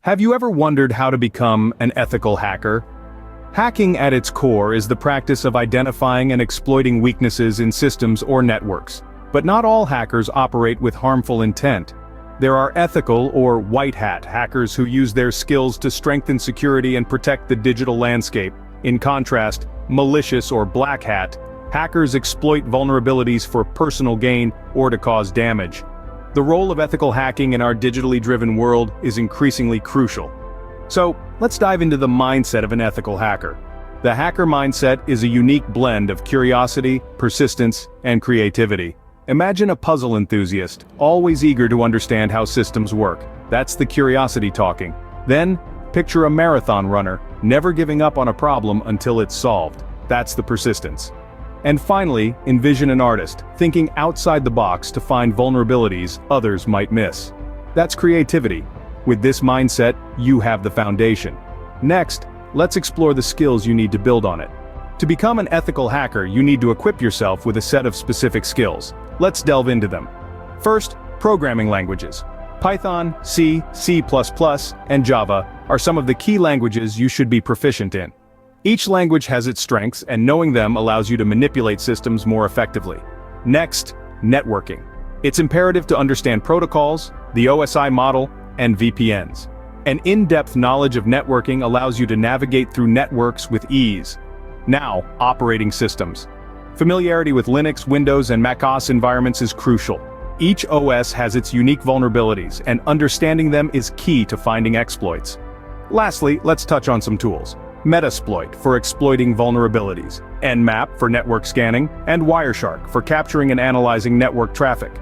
Have you ever wondered how to become an ethical hacker? Hacking at its core is the practice of identifying and exploiting weaknesses in systems or networks. But not all hackers operate with harmful intent. There are ethical or white hat hackers who use their skills to strengthen security and protect the digital landscape. In contrast, malicious or black hat hackers exploit vulnerabilities for personal gain or to cause damage. The role of ethical hacking in our digitally driven world is increasingly crucial. So, let's dive into the mindset of an ethical hacker. The hacker mindset is a unique blend of curiosity, persistence, and creativity. Imagine a puzzle enthusiast, always eager to understand how systems work. That's the curiosity talking. Then, picture a marathon runner, never giving up on a problem until it's solved. That's the persistence. And finally, envision an artist, thinking outside the box to find vulnerabilities others might miss. That's creativity. With this mindset, you have the foundation. Next, let's explore the skills you need to build on it. To become an ethical hacker, you need to equip yourself with a set of specific skills. Let's delve into them. First, programming languages. Python, C, C++, and Java are some of the key languages you should be proficient in. Each language has its strengths, and knowing them allows you to manipulate systems more effectively. Next, networking. It's imperative to understand protocols, the OSI model, and VPNs. An in-depth knowledge of networking allows you to navigate through networks with ease. Now, operating systems. Familiarity with Linux, Windows, and macOS environments is crucial. Each OS has its unique vulnerabilities, and understanding them is key to finding exploits. Lastly, let's touch on some tools. Metasploit for exploiting vulnerabilities, Nmap for network scanning, and Wireshark for capturing and analyzing network traffic.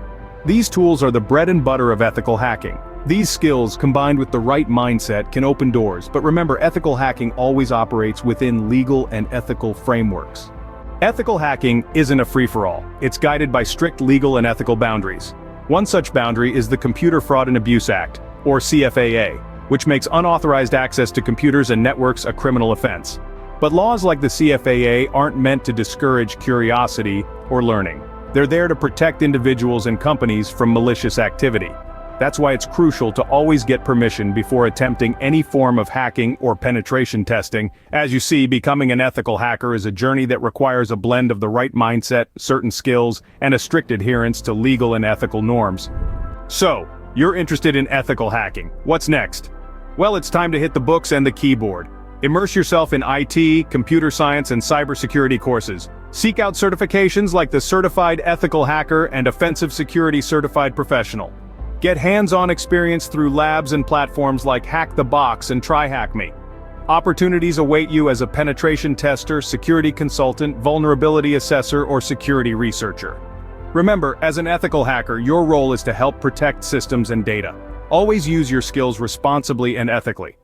These tools are the bread and butter of ethical hacking. These skills, combined with the right mindset, can open doors, but remember, ethical hacking always operates within legal and ethical frameworks. Ethical hacking isn't a free-for-all. It's guided by strict legal and ethical boundaries. One such boundary is the Computer Fraud and Abuse Act, or CFAA, which makes unauthorized access to computers and networks a criminal offense. But laws like the CFAA aren't meant to discourage curiosity or learning. They're there to protect individuals and companies from malicious activity. That's why it's crucial to always get permission before attempting any form of hacking or penetration testing. As you see, becoming an ethical hacker is a journey that requires a blend of the right mindset, certain skills, and a strict adherence to legal and ethical norms. So, you're interested in ethical hacking. What's next? Well, it's time to hit the books and the keyboard. Immerse yourself in IT, computer science, and cybersecurity courses. Seek out certifications like the Certified Ethical Hacker and Offensive Security Certified Professional. Get hands-on experience through labs and platforms like Hack the Box and TryHackMe. Opportunities await you as a penetration tester, security consultant, vulnerability assessor, or security researcher. Remember, as an ethical hacker, your role is to help protect systems and data. Always use your skills responsibly and ethically.